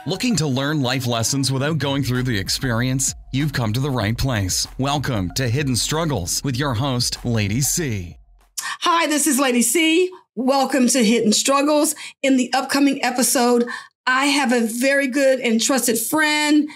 Looking to learn life lessons without going through the experience? You've come to the right place. Welcome to Hidden Struggles with your host, Lady C. Hi, this is Lady C. Welcome to Hidden Struggles. In the upcoming episode, I have a very good and trusted friend,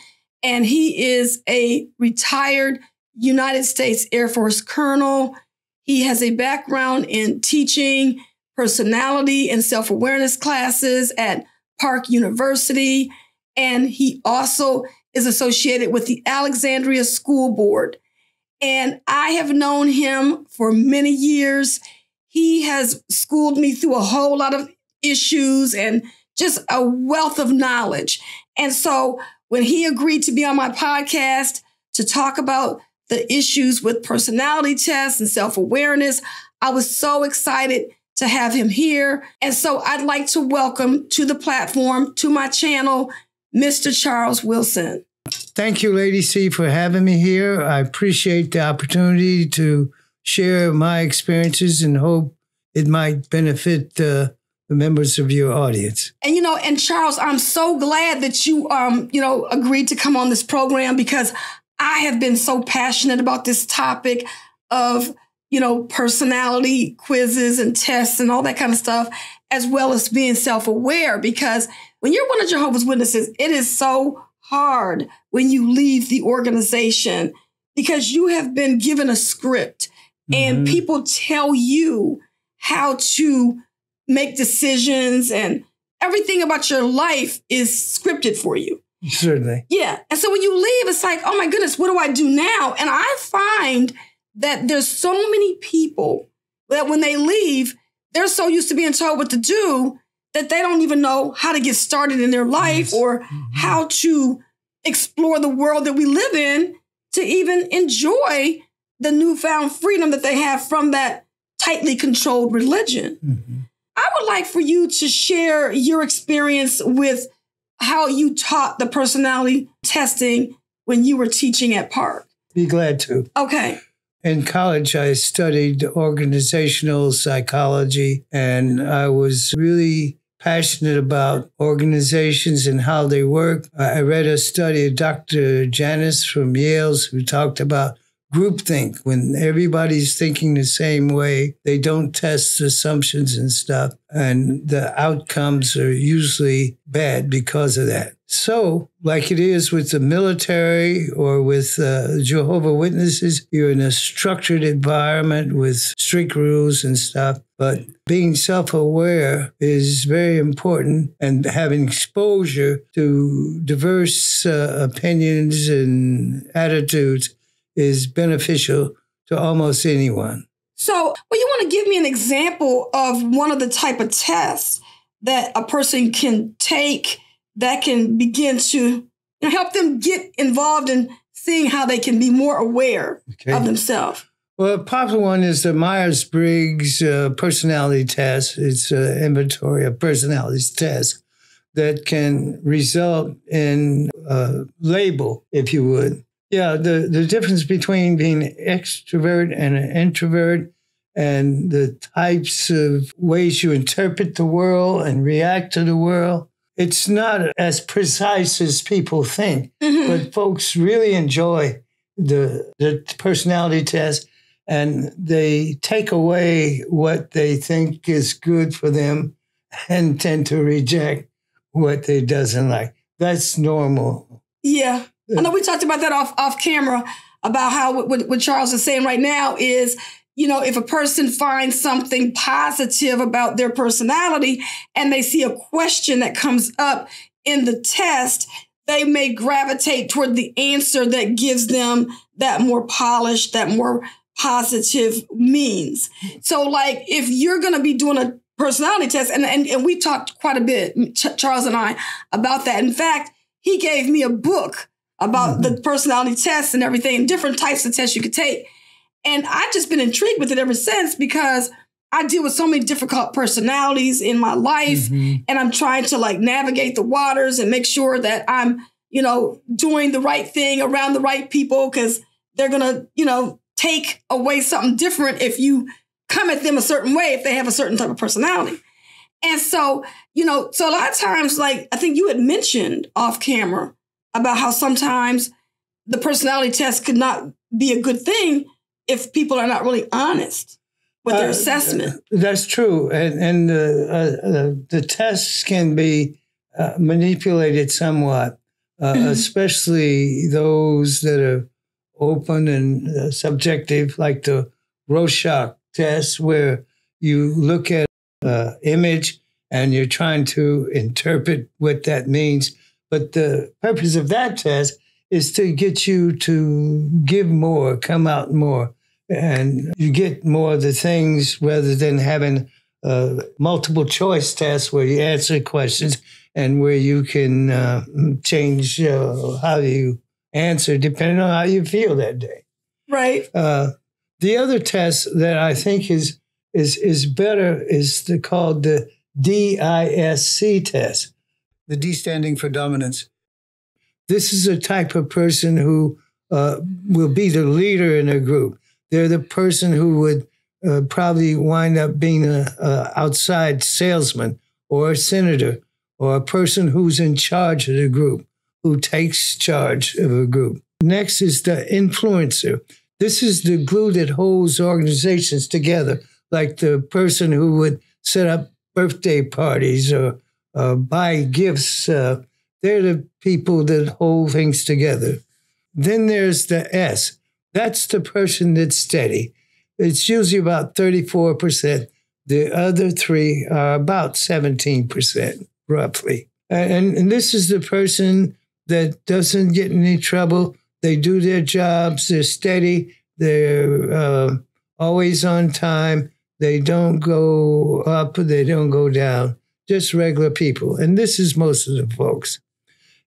and he is a retired United States Air Force colonel. He has a background in teaching personality and self-awareness classes at Park University, and he also is associated with the Alexandria School Board. And I have known him for many years. He has schooled me through a whole lot of issues and just a wealth of knowledge. And so when he agreed to be on my podcast to talk about the issues with personality tests and self-awareness, I was so excited to have him here. And so I'd like to welcome to the platform, to my channel, Mr. Charles Wilson. Thank you, Lady C, for having me here. I appreciate the opportunity to share my experiences and hope it might benefit the members of your audience. And Charles, I'm so glad that you, agreed to come on this program, because I have been so passionate about this topic of personality quizzes and tests and all that kind of stuff, as well as being self-aware. Because when you're one of Jehovah's Witnesses, it is so hard when you leave the organization, because you have been given a script and people tell you how to make decisions, and everything about your life is scripted for you. Certainly. Yeah. And so when you leave, it's like, oh my goodness, what do I do now? And I find that there's so many people that when they leave, they're so used to being told what to do that they don't even know how to get started in their life or how to explore the world that we live in to even enjoy the newfound freedom that they have from that tightly controlled religion. I would like for you to share your experience with how you taught the personality testing when you were teaching at Park. Be glad to. Okay. In college, I studied organizational psychology, and I was really passionate about organizations and how they work. I read a study of Dr. Janis from Yale who talked about GroupThink. When everybody's thinking the same way, they don't test assumptions and stuff, and the outcomes are usually bad because of that. So, like it is with the military or with Jehovah Witnesses, you're in a structured environment with strict rules and stuff. But being self-aware is very important, and having exposure to diverse opinions and attitudes is beneficial to almost anyone. So, well, you want to give me an example of one of the type of tests that a person can take that can begin to help them get involved in seeing how they can be more aware of themselves? Well, a popular one is the MyersBriggs personality test. It's an inventory of personalities test that can result in a label, if you would. Yeah, the difference between being an extrovert and an introvert, and the types of ways you interpret the world and react to the world. It's not as precise as people think, but folks really enjoy the personality test, and they take away what they think is good for them and tend to reject what they doesn't like. That's normal. Yeah. I know we talked about that off camera, about how what Charles is saying right now is, if a person finds something positive about their personality and they see a question that comes up in the test, they may gravitate toward the answer that gives them that more polished, that more positive means. So like if you're going to be doing a personality test, and we talked quite a bit, Charles and I, about that. In fact, he gave me a book about the personality tests and everything, and different types of tests you could take. And I've just been intrigued with it ever since, because I deal with so many difficult personalities in my life, and I'm trying to navigate the waters and make sure that I'm, doing the right thing around the right people, because they're going to, take away something different if you come at them a certain way, if they have a certain type of personality. And so, so a lot of times, like, I think you had mentioned off camera about how sometimes the personality test could not be a good thing if people are not really honest with their assessment. That's true. And the tests can be manipulated somewhat, especially those that are open and subjective, like the Rorschach test, where you look at image and you're trying to interpret what that means. But the purpose of that test is to get you to give more, come out more, and you get more of the things rather than having multiple choice tests where you answer questions and where you can change how you answer depending on how you feel that day. Right. The other test that I think is better is called the DISC test. The D standing for dominance. This is a type of person who will be the leader in a group. They're the person who would probably wind up being an outside salesman or a senator or a person who's in charge of the group, who takes charge of a group. Next is the influencer. This is the glue that holds organizations together, like the person who would set up birthday parties or buy gifts. They're the people that hold things together. Then there's the S. That's the person that's steady. It's usually about 34%. The other three are about 17%, roughly. And this is the person that doesn't get in any trouble. They do their jobs. They're steady. They're always on time. They don't go up. They don't go down. Just regular people. And this is most of the folks.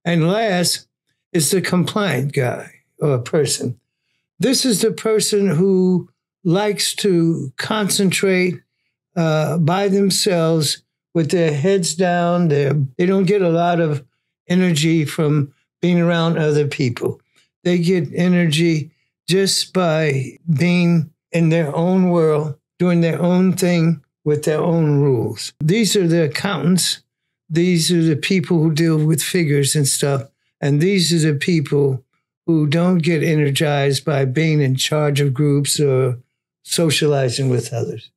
And last is the compliant guy or person. This is the person who likes to concentrate by themselves with their heads down. They don't get a lot of energy from being around other people. They get energy just by being in their own world, doing their own thing with their own rules. These are the accountants. These are the people who deal with figures and stuff. And these are the people who don't get energized by being in charge of groups or socializing with others.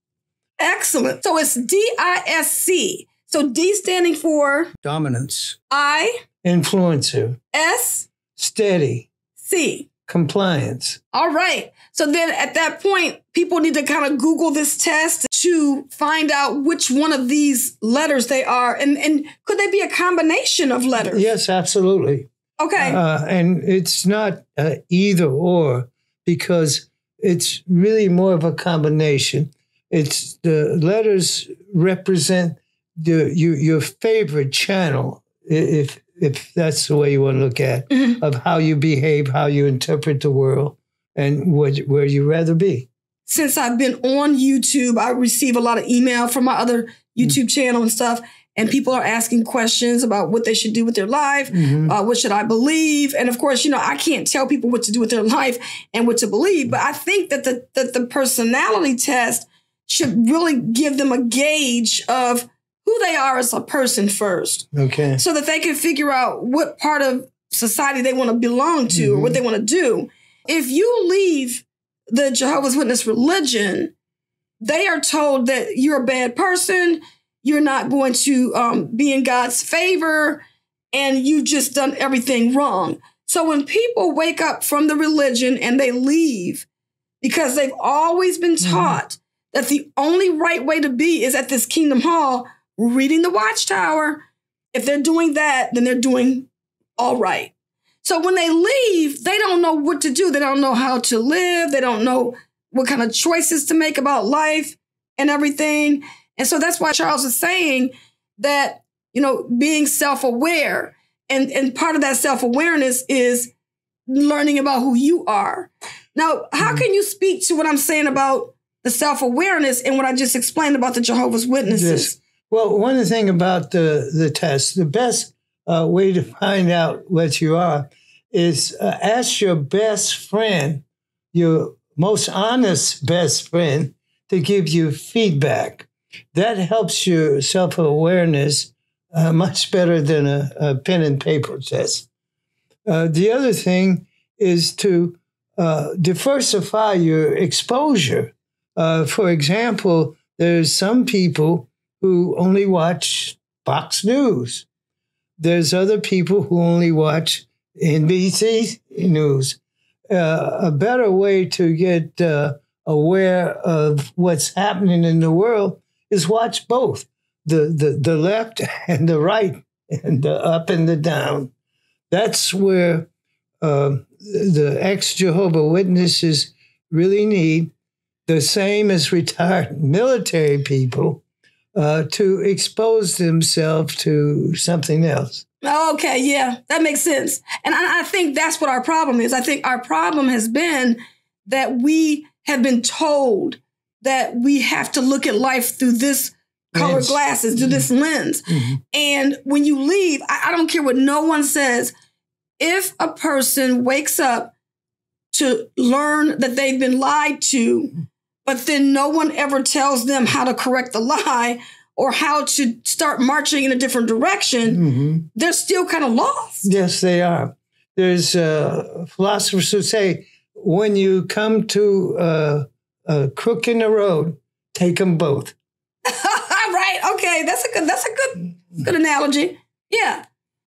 Excellent. So it's DISC. So D standing for? Dominance. I? Influencer. S? Steady. C? Compliance. All right. So then at that point, people need to kind of Google this test to find out which one of these letters they are. And could they be a combination of letters? Yes, absolutely. Okay. And it's not either or, because it's really more of a combination. It's the letters represent your favorite channel, if that's the way you want to look at, of how you behave, how you interpret the world, and where you rather be. Since I've been on YouTube, I receive a lot of email from my other YouTube channel and stuff, and people are asking questions about what they should do with their life, what should I believe? And of course, I can't tell people what to do with their life and what to believe, but I think that the personality test should really give them a gauge of who they are as a person first. Okay. So that they can figure out what part of society they want to belong to or what they want to do. If you leave the Jehovah's Witness religion, they are told that you're a bad person, you're not going to be in God's favor, and you just done everything wrong. So when people wake up from the religion and they leave because they've always been taught that the only right way to be is at this Kingdom Hall, reading the Watchtower. If they're doing that, then they're doing all right. So when they leave, they don't know what to do. They don't know how to live. They don't know what kind of choices to make about life and everything. And so that's why Charles is saying that, being self-aware. And part of that self-awareness is learning about who you are. Now, how can you speak to what I'm saying about the self-awareness and what I just explained about the Jehovah's Witnesses? Yes. Well, one thing about the test, the best way to find out what you are is ask your best friend, your most honest best friend, to give you feedback. That helps your self-awareness much better than a pen and paper test. The other thing is to diversify your exposure. For example, there's some people who only watch Fox News. There's other people who only watch NBC News. A better way to get aware of what's happening in the world is watch both, the left and the right, and the up and the down. That's where the ex-Jehovah Witnesses really need, the same as retired military people, to expose themselves to something else. Okay, yeah, that makes sense. And I think that's what our problem is. I think our problem has been that we have been told that we have to look at life through this colored glasses, through this lens. Mm-hmm. And when you leave, I don't care what no one says, if a person wakes up to learn that they've been lied to, but then no one ever tells them how to correct the lie or how to start marching in a different direction, mm-hmm. they're still kind of lost. Yes, they are. There's philosophers who say, when you come to a crook in the road, take them both. Right. Okay. That's a good analogy. Yeah.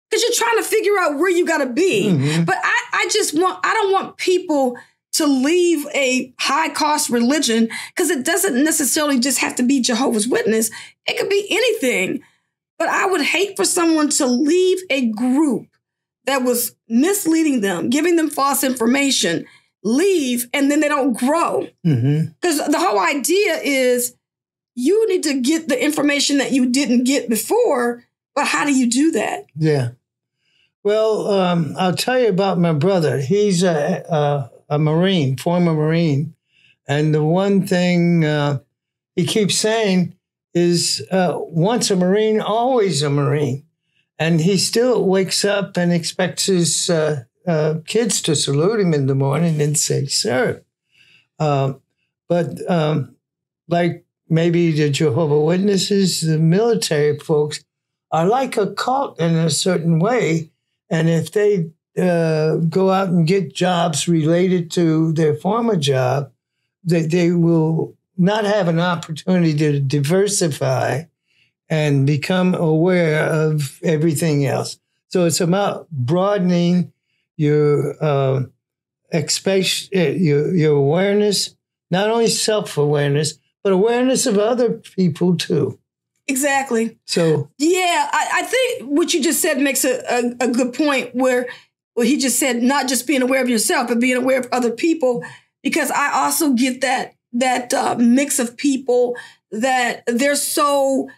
Because you're trying to figure out where you got to be. Mm-hmm. But I don't want people to leave a high cost religion, because it doesn't necessarily just have to be Jehovah's Witness. It could be anything. But I would hate for someone to leave a group that was misleading them, giving them false information, leave, and then they don't grow. Because the whole idea is you need to get the information that you didn't get before, but how do you do that? Yeah. Well, I'll tell you about my brother. He's a Marine, former Marine. And the one thing he keeps saying is once a Marine, always a Marine. And he still wakes up and expects his kids to salute him in the morning and say, sir. But like maybe the Jehovah Witnesses, the military folks are like a cult in a certain way. And if they go out and get jobs related to their former job, they will not have an opportunity to diversify and become aware of everything else. So it's about broadening your your awareness, not only self-awareness, but awareness of other people too. Exactly. So yeah, I think what you just said makes a good point where he just said not just being aware of yourself, but being aware of other people, because I also get that mix of people that they're so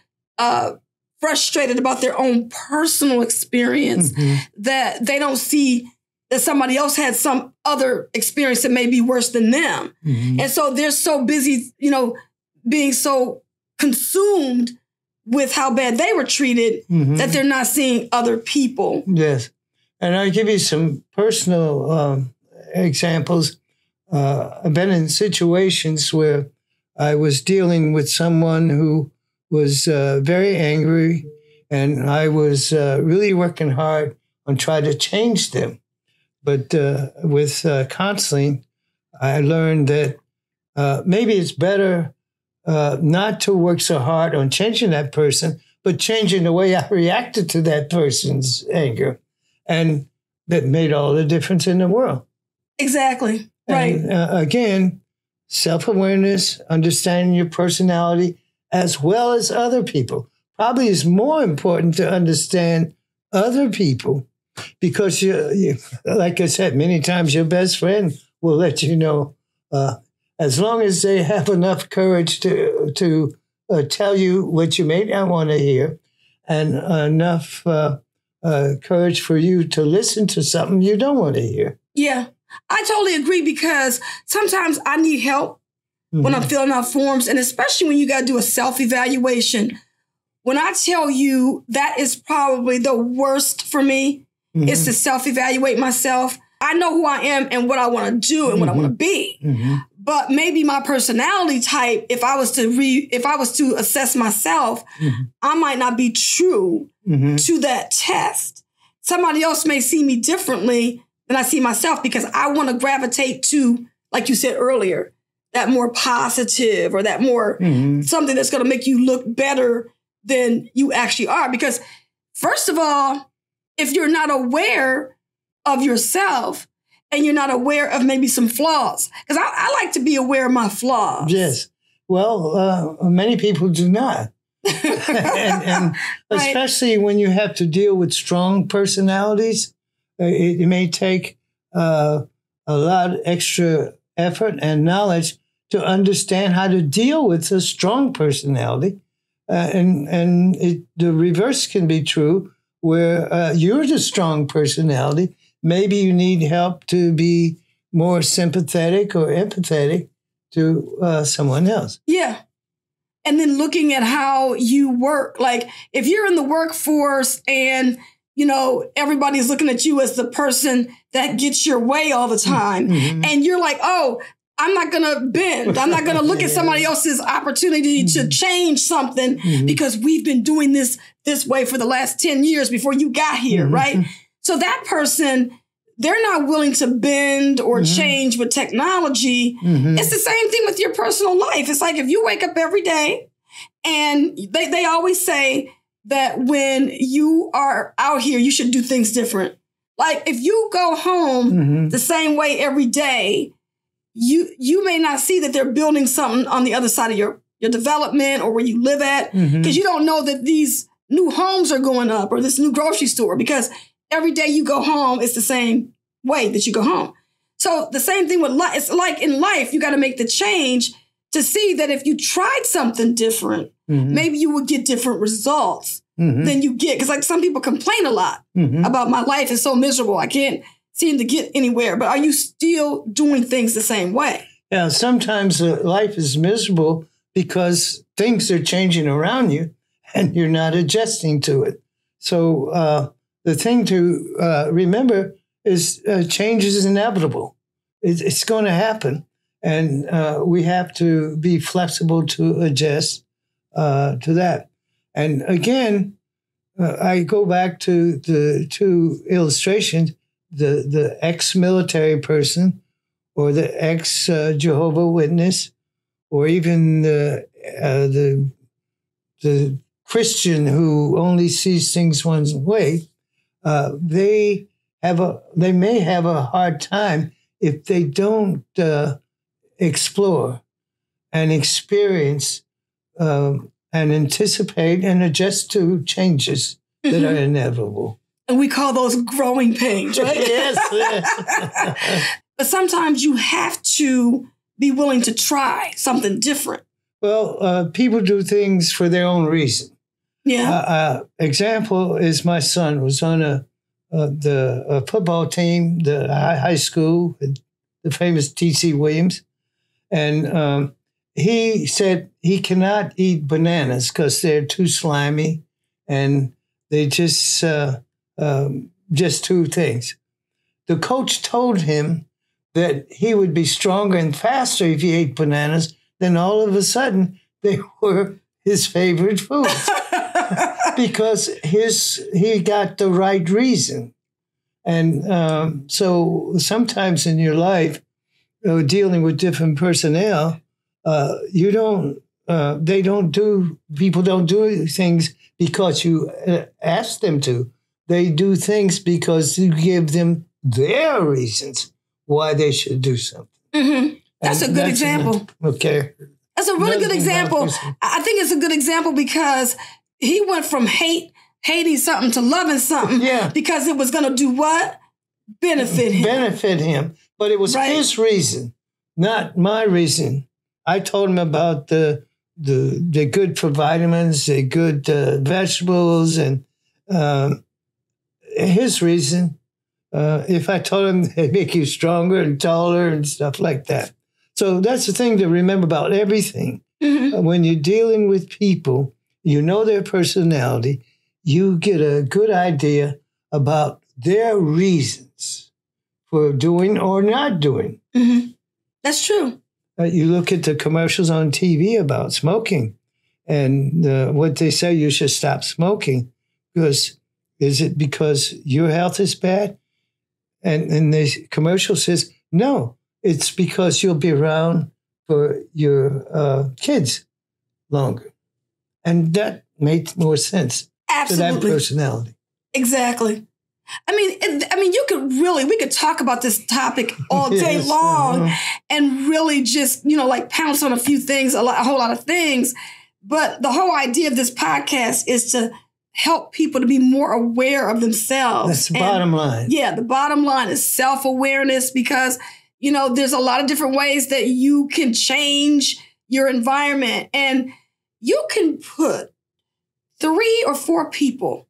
frustrated about their own personal experience that they don't see that somebody else had some other experience that may be worse than them. And so they're so busy, being so consumed with how bad they were treated that they're not seeing other people. Yes. And I'll give you some personal examples. I've been in situations where I was dealing with someone who was very angry, and I was really working hard on trying to change them. But with counseling, I learned that maybe it's better not to work so hard on changing that person, but changing the way I reacted to that person's anger. And that made all the difference in the world. Exactly. Right. And, again, self-awareness, understanding your personality, as well as other people. Probably is more important to understand other people, because, you, like I said, many times your best friend will let you know, as long as they have enough courage to tell you what you may not want to hear, and enough courage for you to listen to something you don't want to hear. Yeah, I totally agree, because sometimes I need help when I'm filling out forms, and especially when you got to do a self-evaluation. When I tell you that is probably the worst for me, is to self-evaluate myself. I know who I am and what I want to do and what I want to be. But maybe my personality type, if I was to assess myself, I might not be true to that test. Somebody else may see me differently than I see myself because I want to gravitate to, like you said earlier, that more positive or that more something that's going to make you look better than you actually are. Because first of all, if you're not aware of yourself and you're not aware of maybe some flaws, because I like to be aware of my flaws. Yes. Well, many people do not. and especially when you have to deal with strong personalities, it may take a lot of extra effort and knowledge to understand how to deal with a strong personality. The reverse can be true, where you're the strong personality. Maybe you need help to be more sympathetic or empathetic to someone else. Yeah. And then looking at how you work. Like if you're in the workforce and, everybody's looking at you as the person that gets your way all the time. And you're like, oh, I'm not going to bend. I'm not going to look at somebody else's opportunity to change something because we've been doing this way for the last 10 years before you got here, right? So that person, they're not willing to bend or change with technology. It's the same thing with your personal life. It's like if you wake up every day and they always say that when you are out here, you should do things different. Like if you go home the same way every day, you may not see that they're building something on the other side of your development or where you live at because you don't know that these new homes are going up or this new grocery store because every day you go home, it's the same way that you go home. So the same thing with life. It's like in life, you got to make the change to see that if you tried something different, maybe you would get different results than you get. Because like some people complain a lot about my life is so miserable. I can't seem to get anywhere. But are you still doing things the same way? Yeah, sometimes life is miserable because things are changing around you and you're not adjusting to it. So the thing to remember is change is inevitable. It's going to happen. And we have to be flexible to adjust to that. And again, I go back to the two illustrations, the ex-military person or the ex-Jehovah Witness, or even the Christian who only sees things one way. They may have a hard time if they don't explore and experience and anticipate and adjust to changes that are inevitable. And we call those growing pains, right? Yes. But sometimes you have to be willing to try something different. Well, people do things for their own reason. Yeah. Example is my son was on the football team, the high school, the famous T.C. Williams. And he said he cannot eat bananas because they're too slimy and they just two things. The coach told him that he would be stronger and faster if he ate bananas. Then all of a sudden they were his favorite foods because he got the right reason. And so sometimes in your life, dealing with different personnel, people don't do things because you ask them to. They do things because you give them their reasons why they should do something. That's a good example. Okay. That's a really good example. I think it's a good example because he went from hating something to loving something because it was going to do what? Benefit him. But it was his reason, not my reason. I told him about the good for vitamins, the good vegetables, and his reason. If I told him they make you stronger and taller and stuff like that. So that's the thing to remember about everything. When you're dealing with people, you know their personality, you get a good idea about their reasons for doing or not doing. That's true. You look at the commercials on TV about smoking, and what they say, you should stop smoking. Because is it because your health is bad? And the commercial says, no, it's because you'll be around for your kids longer. And that makes more sense. Absolutely. To that personality. Exactly. I mean, we could talk about this topic all day long and really just, like pounce on a few things, a whole lot of things. But the whole idea of this podcast is to help people to be more aware of themselves. That's the bottom line. Yeah, the bottom line is self-awareness, because, there's a lot of different ways that you can change your environment. And you can put 3 or 4 people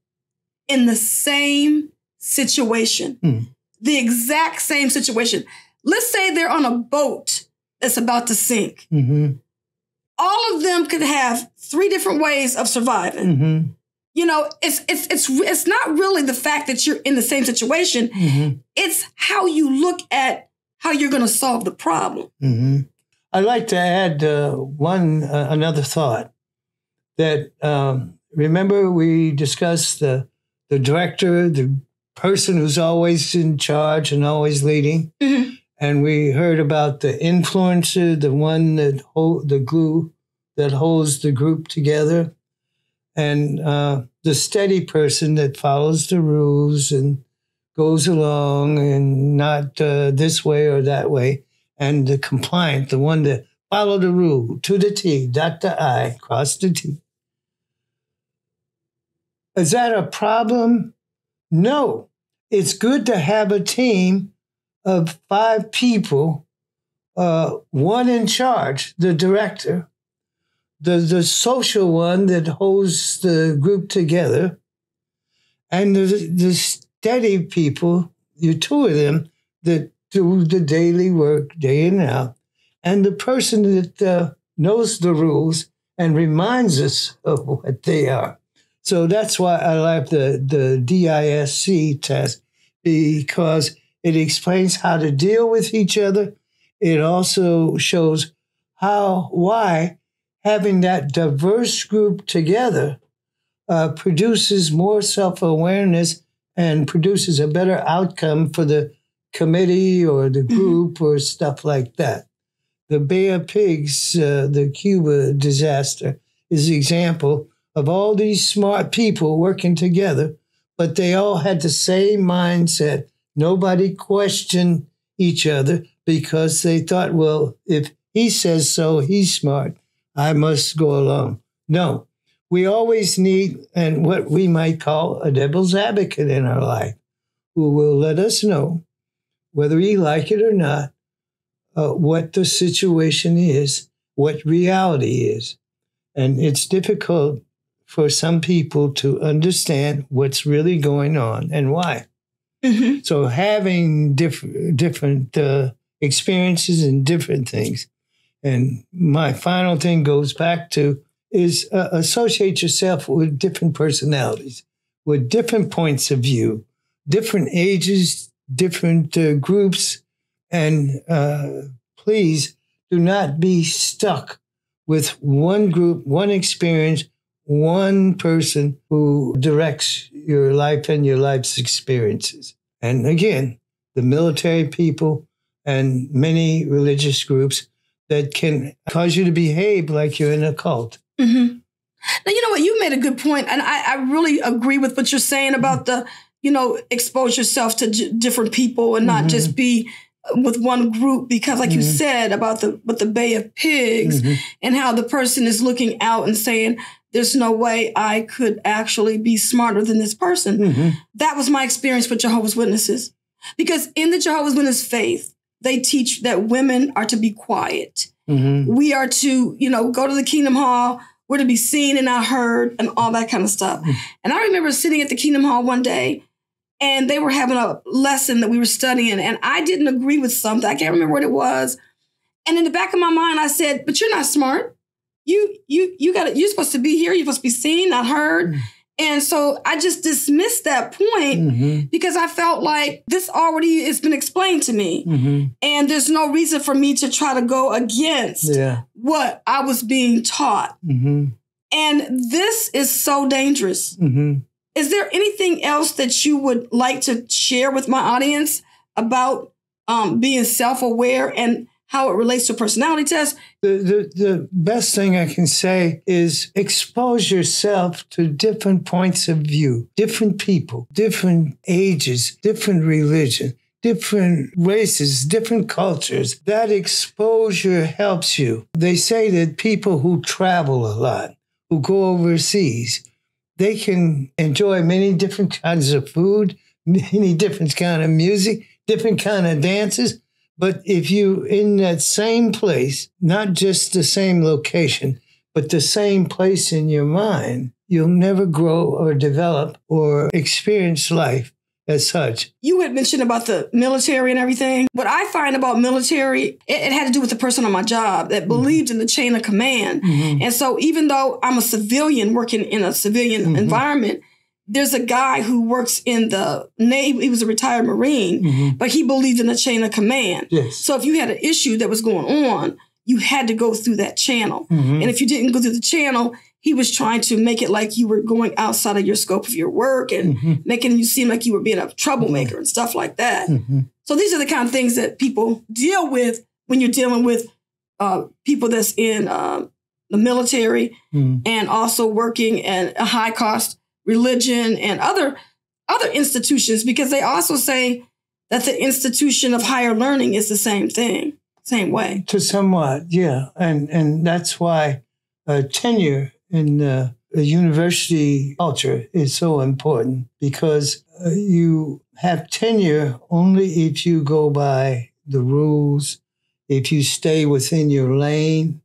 in the same situation, the exact same situation. Let's say they're on a boat that's about to sink. Mm-hmm. All of them could have 3 different ways of surviving. Mm-hmm. It's not really the fact that you're in the same situation. Mm-hmm. It's how you look at how you're going to solve the problem. Mm-hmm. I'd like to add another thought that remember we discussed the director, the person who's always in charge and always leading. Mm-hmm. And we heard about the influencer, the one that the glue that holds the group together, and the steady person that follows the rules and goes along and not this way or that way, and the compliant, the one that follow the rule to the T, dot the I, cross the T. Is that a problem? No. It's good to have a team of 5 people, one in charge, the director, the social one that holds the group together, and the steady people, the 2 of them that do the daily work day in and out, and the person that knows the rules and reminds us of what they are. So that's why I like the DISC test, because it explains how to deal with each other. It also shows why having that diverse group together produces more self-awareness and produces a better outcome for the committee or the group or stuff like that. The Bay of Pigs, the Cuba disaster, is an example of all these smart people working together, but they all had the same mindset. Nobody questioned each other because they thought, well, if he says so, he's smart, I must go along. No, we always need what we might call a devil's advocate in our life, who will let us know, whether we like it or not, what the situation is, what reality is. And it's difficult for some people to understand what's really going on and why. Mm-hmm. So having different experiences and different things. And my final thing goes back to is associate yourself with different personalities, with different points of view, different ages, different groups. And please do not be stuck with one group, one experience, one person who directs your life and your life's experiences. And again, the military people and many religious groups that can cause you to behave like you're in a cult. Mm-hmm. Now, you know what? You made a good point, and I really agree with what you're saying about the, expose yourself to different people and not just be with one group, because like you said about the Bay of Pigs and how the person is looking out and saying, there's no way I could actually be smarter than this person. Mm-hmm. That was my experience with Jehovah's Witnesses. Because in the Jehovah's Witness faith, they teach that women are to be quiet. Mm-hmm. We are to, go to the Kingdom Hall. We're to be seen and not heard and all that kind of stuff. Mm-hmm. And I remember sitting at the Kingdom Hall one day, and they were having a lesson that we were studying, and I didn't agree with something. I can't remember what it was. And in the back of my mind, I said, but you're not smart. You're supposed to be here. You're supposed to be seen, not heard. And so I just dismissed that point because I felt like this already has been explained to me. And there's no reason for me to try to go against what I was being taught. And this is so dangerous. Is there anything else that you would like to share with my audience about being self-aware and how it relates to personality tests? The best thing I can say is expose yourself to different points of view, different people, different ages, different religion, different races, different cultures. That exposure helps you. They say that people who travel a lot, who go overseas, they can enjoy many different kinds of food, many different kind of music, different kind of dances. But if you in that same place, not just the same location, but the same place in your mind, you'll never grow or develop or experience life as such. You had mentioned about the military and everything. What I find about military, it had to do with the person on my job that believed in the chain of command. And so even though I'm a civilian working in a civilian environment, there's a guy who works in the Navy. He was a retired Marine, but he believed in the chain of command. So if you had an issue that was going on, you had to go through that channel. And if you didn't go through the channel, he was trying to make it like you were going outside of your scope of your work and making you seem like you were being a troublemaker and stuff like that. So these are the kind of things that people deal with when you're dealing with people that's in the military and also working in a high cost religion and other institutions, because they also say that the institution of higher learning is the same thing, same way. To somewhat, yeah. And that's why tenure in the university culture is so important, because you have tenure only if you go by the rules, if you stay within your lane.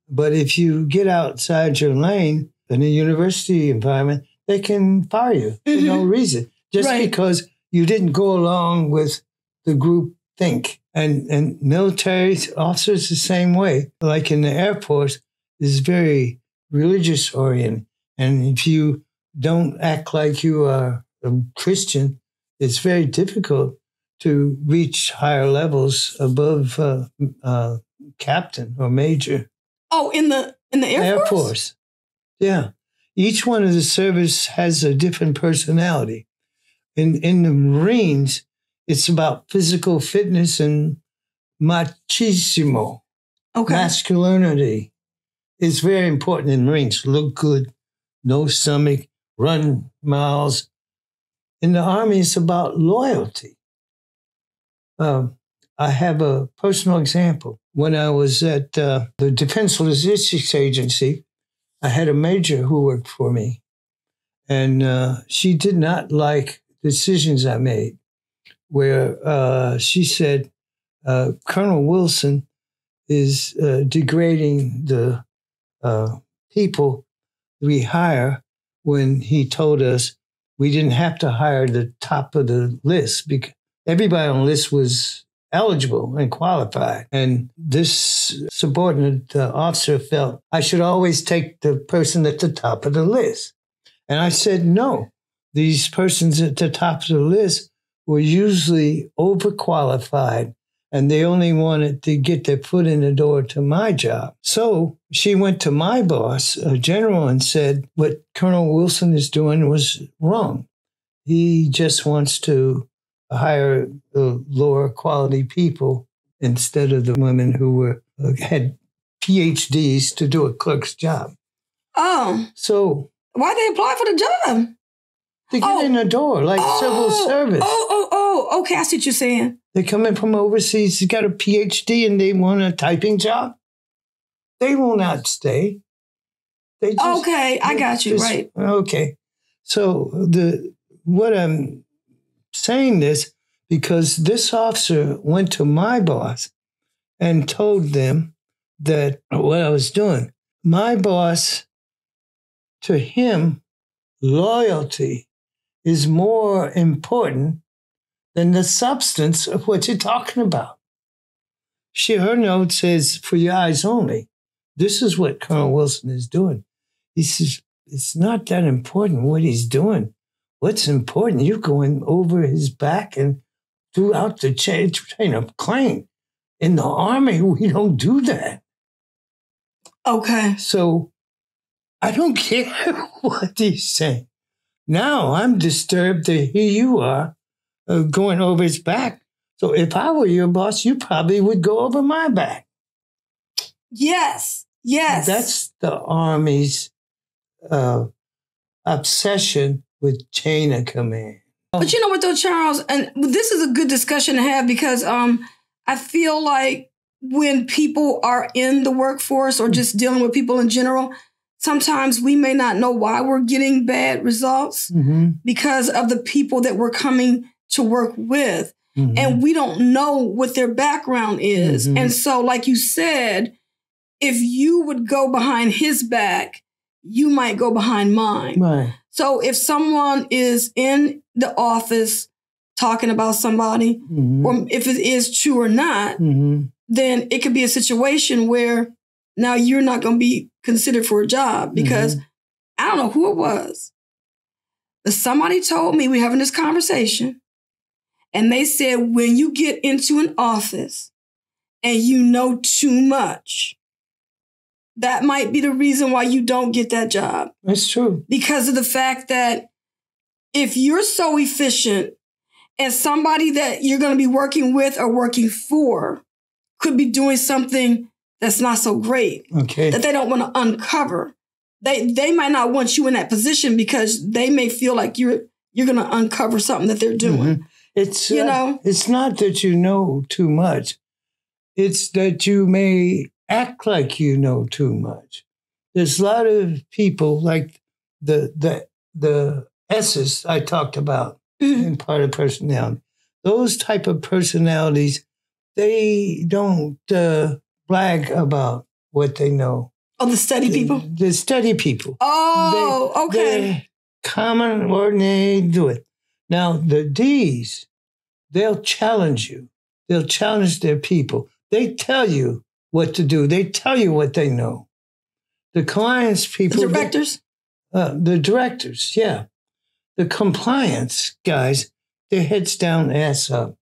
But if you get outside your lane in a university environment, they can fire you for no reason, just because you didn't go along with the group think. And military officers the same way. Like in the Air Force, is very religious oriented. And if you don't act like you are a Christian, it's very difficult to reach higher levels above captain or major. Oh, in the Air Force? Yeah. Each one of the service has a different personality. In the Marines, it's about physical fitness and machismo. Masculinity is very important in Marines. Look good, no stomach, run miles. In the Army, it's about loyalty. I have a personal example. When I was at the Defense Logistics Agency, I had a major who worked for me, and she did not like decisions I made, where she said, Colonel Wilson is degrading the people we hire, when he told us we didn't have to hire the top of the list because everybody on the list was eligible and qualified. And this subordinate officer felt I should always take the person at the top of the list. And I said, no, these persons at the top of the list were usually overqualified, and they only wanted to get their foot in the door to my job. So she went to my boss, a general, and said, what Colonel Wilson is doing was wrong. He just wants to hire the lower quality people instead of the women who had PhDs to do a clerk's job. Oh. So why'd they apply for the job? To get in the door, like civil service. Okay, I see what you're saying. They come in from overseas, they got a PhD, and they want a typing job. They will not stay. They just, I got you, right. Okay. So what I'm saying this, because this officer went to my boss and told them that what I was doing. My boss, to him, loyalty is more important than the substance of what you're talking about. Her note says, for your eyes only. This is what Colonel Wilson is doing. He says, it's not that important what he's doing. What's important, you're going over his back and throughout the chain of command. In the Army, we don't do that. Okay. So I don't care what he's saying. Now I'm disturbed that here you are going over his back. So if I were your boss, you probably would go over my back. Yes. Yes. That's the Army's obsession with chain of command. But you know what, though, Charles, and this is a good discussion to have because I feel like when people are in the workforce or just dealing with people in general, sometimes we may not know why we're getting bad results because of the people that we're coming to work with. And we don't know what their background is. And so, like you said, if you would go behind his back, you might go behind mine. Right. So if someone is in the office talking about somebody, or if it is true or not, then it could be a situation where now you're not going to be considered for a job because I don't know who it was. But somebody told me we're having this conversation and they said, when you get into an office and you know too much, that might be the reason why you don't get that job. That's true. Because of the fact that if you're so efficient and somebody that you're going to be working with or working for could be doing something that's not so great, that they don't want to uncover, they might not want you in that position because they may feel like you're going to uncover something that they're doing. It's it's not that you know too much. It's that you may act like you know too much. There's a lot of people like the S's I talked about in part of personality. Those type of personalities, they don't brag about what they know. Oh, the steady people? The steady people. Oh, okay. They're common, ordinary, do it. Now, the D's, they'll challenge you. They'll challenge their people. They tell you what to do. They tell you what they know. The compliance people. The directors? The directors, yeah. The compliance guys, their heads down, ass up.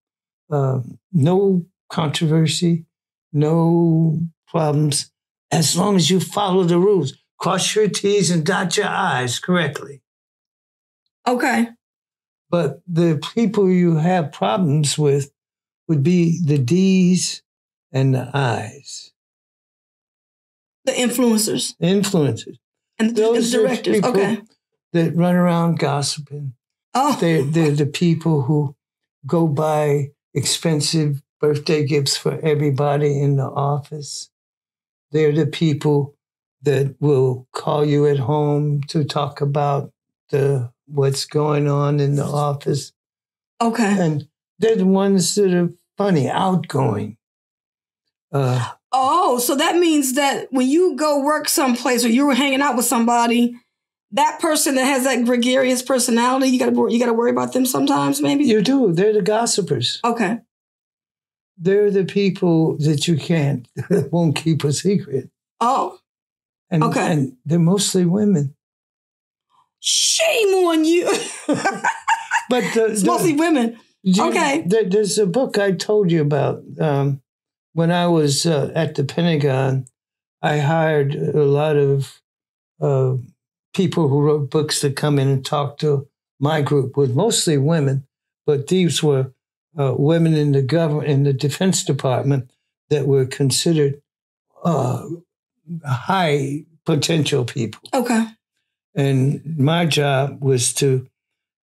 No controversy, no problems, as long as you follow the rules. Cross your T's and dot your I's correctly. Okay. But the people you have problems with would be the D's and the I's. The influencers. Influencers. And the directors. Okay. That run around gossiping. Oh. They're the people who go buy expensive birthday gifts for everybody in the office. They're the people that will call you at home to talk about what's going on in the office. Okay. And they're the ones that are funny, outgoing. So that means that when you go work someplace or you're hanging out with somebody, that person that has that gregarious personality, you got to worry about them sometimes, maybe? You do. They're the gossipers. Okay. They're the people that won't keep a secret. Oh. And, okay. And they're mostly women. Shame on you. But it's mostly women. Okay. There's a book I told you about. When I was at the Pentagon, I hired a lot of people who wrote books to come in and talk to my group, with mostly women, but these were women in the government, in the Defense Department, that were considered high potential people. Okay. And my job was to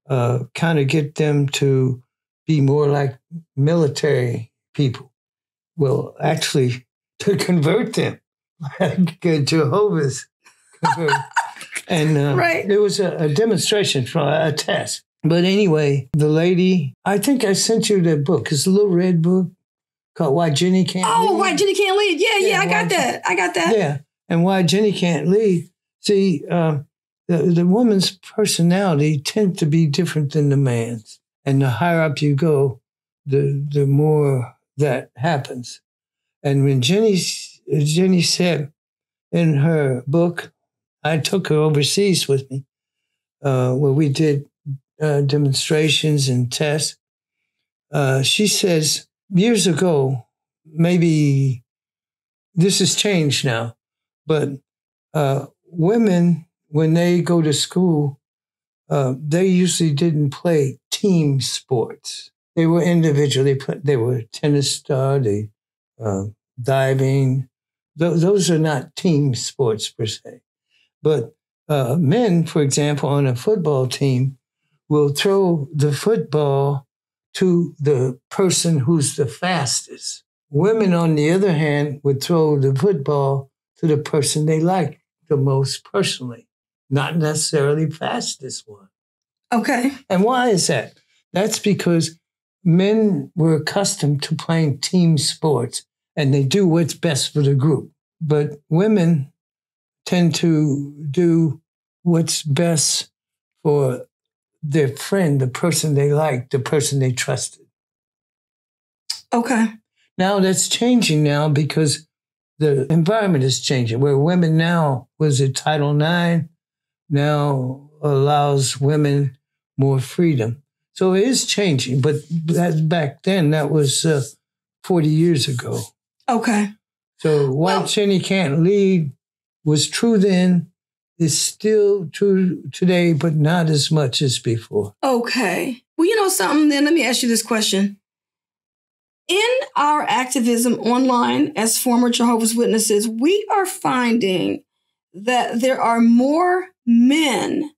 kind of get them to be more like military people. Well, actually, to convert them, like Jehovah's convert. And it was a demonstration for a test. But anyway, the lady, I think I sent you that book. It's a little red book called Why Jenny Can't Lead. Oh, Why Jenny Can't Lead. Yeah, I got that. Yeah, and Why Jenny Can't Lead. See, the woman's personality tends to be different than the man's. And the higher up you go, the more that happens. And when Jenny said in her book, I took her overseas with me, where we did demonstrations and tests. She says, years ago, maybe this has changed now, but women, when they go to school, they usually didn't play team sports. They were individual. They were tennis star, diving. Those are not team sports per se. But men, for example, on a football team, will throw the football to the person who's the fastest. Women, on the other hand, would throw the football to the person they like the most personally, not necessarily fastest one. Okay. And why is that? That's because men were accustomed to playing team sports and they do what's best for the group. But women tend to do what's best for their friend, the person they like, the person they trusted. Okay. Now that's changing now because the environment is changing, where women now, was it Title IX, now allows women more freedom. So it is changing, but back then, that was 40 years ago. Okay. So why Jenny can't lead was true then, is still true today, but not as much as before. Okay. Well, you know something then? Let me ask you this question. In our activism online as former Jehovah's Witnesses, we are finding that there are more men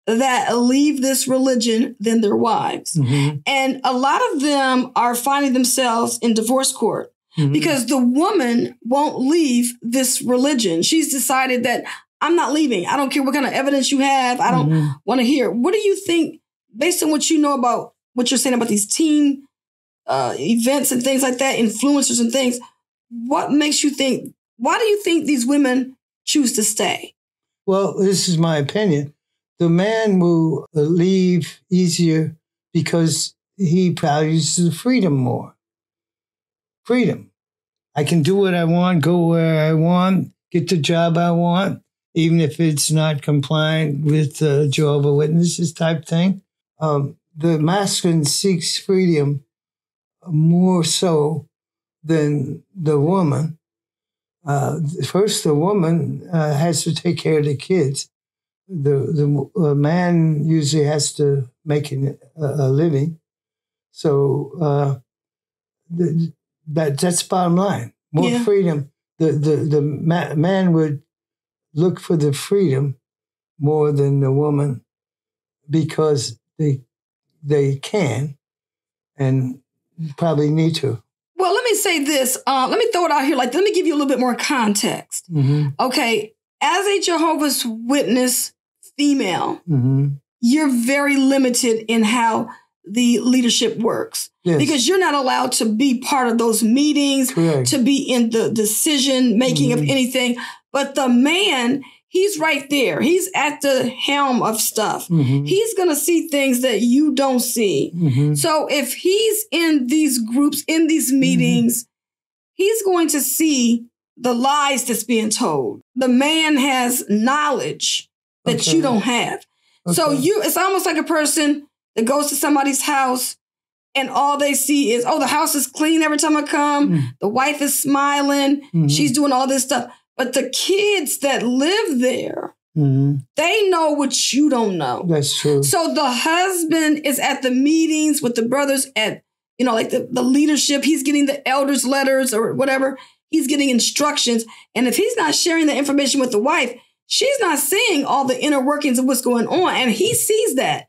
that leave this religion than their wives. Mm-hmm. And a lot of them are finding themselves in divorce court because the woman won't leave this religion. She's decided that I'm not leaving. I don't care what kind of evidence you have. I don't want to hear. What do you think, based on what you know about what you're saying about these teen events and things like that, influencers and things, what makes you think, why do you think these women choose to stay? Well, this is my opinion. The man will leave easier because he values the freedom more. Freedom. I can do what I want, go where I want, get the job I want, even if it's not compliant with Jehovah's Witnesses type thing. The masculine seeks freedom more so than the woman. First, the woman has to take care of the kids. The man usually has to make a living. So that's bottom line. More freedom. The man would look for the freedom more than the woman because they can and probably need to. Well, let me say this. Let me throw it out here. Let me give you a little bit more context. Okay. As a Jehovah's Witness female, you're very limited in how the leadership works because you're not allowed to be part of those meetings, to be in the decision making of anything. But the man, he's right there. He's at the helm of stuff. He's going to see things that you don't see. So if he's in these groups, in these meetings, he's going to see the lies that's being told. The man has knowledge that you don't have. So it's almost like a person that goes to somebody's house and all they see is, the house is clean every time I come. The wife is smiling. She's doing all this stuff. But the kids that live there, they know what you don't know. That's true. So the husband is at the meetings with the brothers at, like the leadership. He's getting the elders' letters or whatever. He's getting instructions. And if he's not sharing the information with the wife, she's not seeing all the inner workings of what's going on. And he sees that.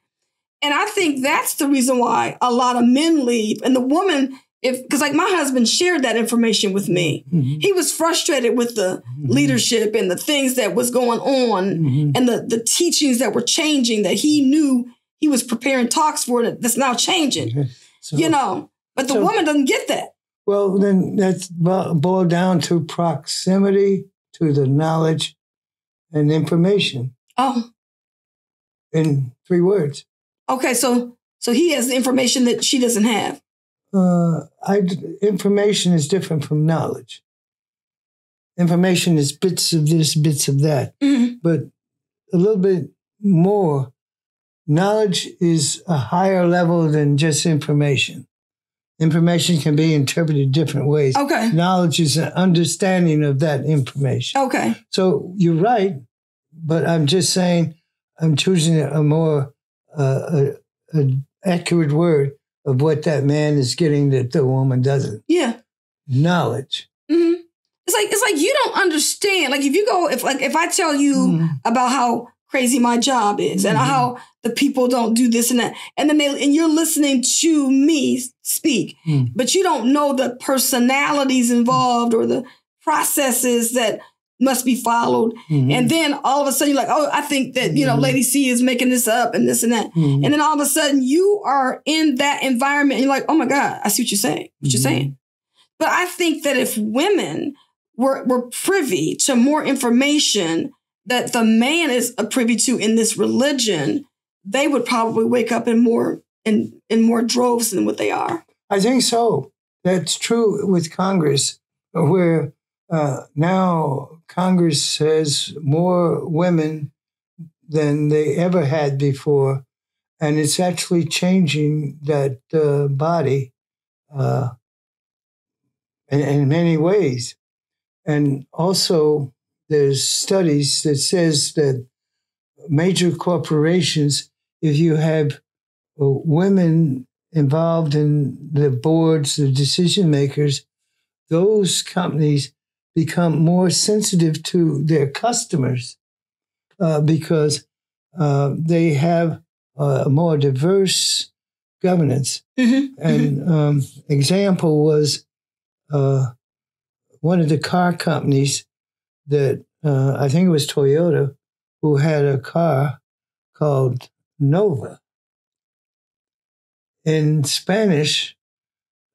And I think that's the reason why a lot of men leave. And the woman, because my husband shared that information with me. He was frustrated with the leadership and the things that was going on and the teachings that were changing that he knew he was preparing talks for that's now changing, but the woman doesn't get that. Well, then that's boiled down to proximity to the knowledge and information. In 3 words. Okay, so he has the information that she doesn't have. Information is different from knowledge. Information is bits of this, bits of that. But a little bit more. Knowledge is a higher level than just information. Information can be interpreted different ways. Okay. Knowledge is an understanding of that information. Okay. So you're right, but I'm just saying I'm choosing a more accurate word of what that man is getting that the woman doesn't. Yeah. Knowledge. Mm-hmm. It's like you don't understand. Like if I tell you about how crazy my job is and how the people don't do this and that, and then you're listening to me speak, but you don't know the personalities involved or the processes that must be followed. And then all of a sudden you're like, oh, I think that, Lady C is making this up and this and that. And then all of a sudden you are in that environment and you're like, oh my God, I see what you're saying. But I think that if women were privy to more information that the man is privy to in this religion, they would probably wake up in more droves than what they are. I think so. That's true with Congress, where now Congress has more women than they ever had before, and it's actually changing that body in many ways. And also, there's studies that says that major corporations, if you have women involved in the boards, the decision makers, those companies become more sensitive to their customers because they have a more diverse governance. And example was one of the car companies that I think it was Toyota, who had a car called Nova. In Spanish,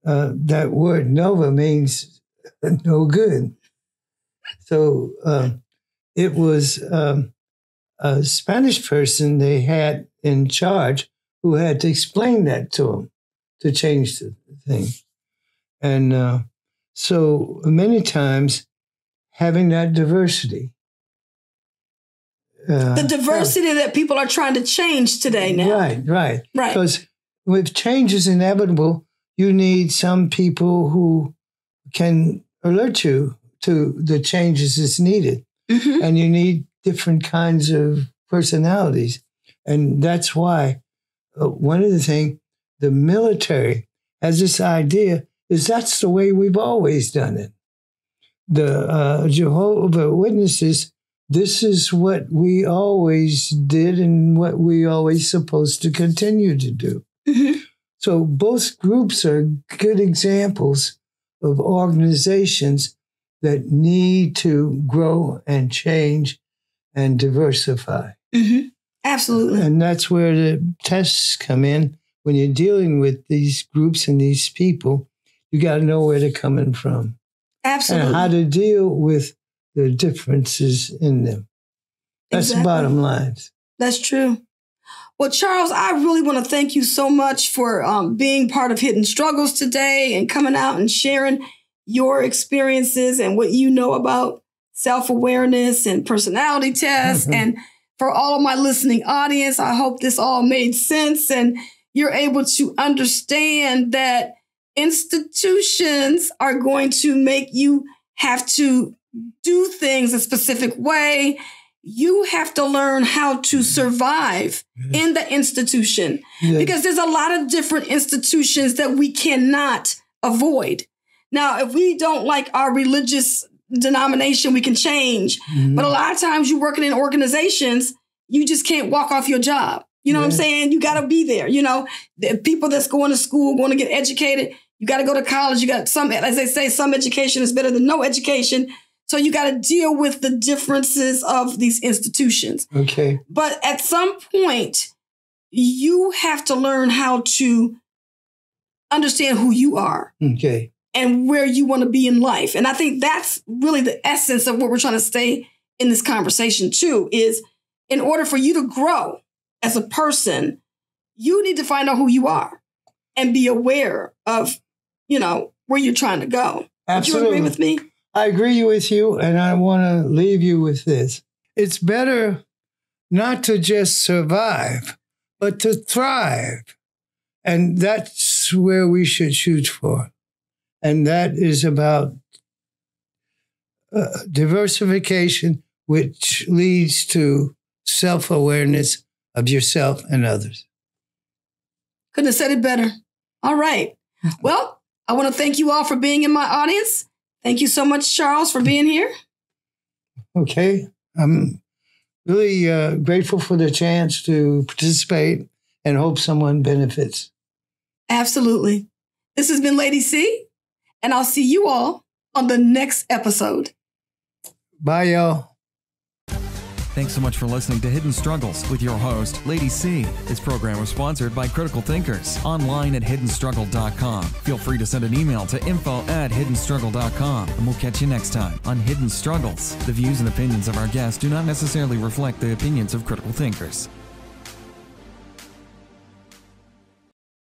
that word Nova means no good. So it was a Spanish person they had in charge who had to explain that to them to change the thing. And so many times, having that diversity. The diversity that people are trying to change today now. Right. Because if change is inevitable, you need some people who can alert you to the changes that's needed. And you need different kinds of personalities. And that's why one of the things the military has this idea is that's the way we've always done it. The Jehovah Witnesses, this is what we always did and what we always supposed to continue to do. So both groups are good examples of organizations that need to grow and change and diversify. Absolutely. And that's where the tests come in. When you're dealing with these groups and these people, you got to know where they're coming from. Absolutely. And how to deal with the differences in them. That's the bottom line. That's true. Well, Charles, I really want to thank you so much for being part of Hidden Struggles today and coming out and sharing your experiences and what you know about self-awareness and personality tests. And for all of my listening audience, I hope this all made sense and you're able to understand that institutions are going to make you have to do things a specific way. You have to learn how to survive in the institution because there's a lot of different institutions that we cannot avoid. Now, if we don't like our religious denomination, we can change. But a lot of times you're working in organizations, you just can't walk off your job. You know what I'm saying? You got to be there. The people that's going to school, going to get educated, you got to go to college. You got some, as they say, some education is better than no education. So you got to deal with the differences of these institutions. Okay. But at some point, you have to learn how to understand who you are. Okay. And where you want to be in life. And I think that's really the essence of what we're trying to say in this conversation too, is in order for you to grow as a person, you need to find out who you are and be aware of, where you're trying to go. Absolutely. Would you agree with me? I agree with you, and I want to leave you with this. It's better not to just survive, but to thrive. And that's where we should shoot for. And that is about diversification, which leads to self-awareness of yourself and others. Couldn't have said it better. All right. Well, I want to thank you all for being in my audience. Thank you so much, Charles, for being here. Okay. I'm really grateful for the chance to participate and hope someone benefits. Absolutely. This has been Lady C, and I'll see you all on the next episode. Bye, y'all. Thanks so much for listening to Hidden Struggles with your host, Lady C. This program was sponsored by Critical Thinkers, online at hiddenstruggle.com. Feel free to send an email to info@hiddenstruggle.com, and we'll catch you next time on Hidden Struggles. The views and opinions of our guests do not necessarily reflect the opinions of Critical Thinkers.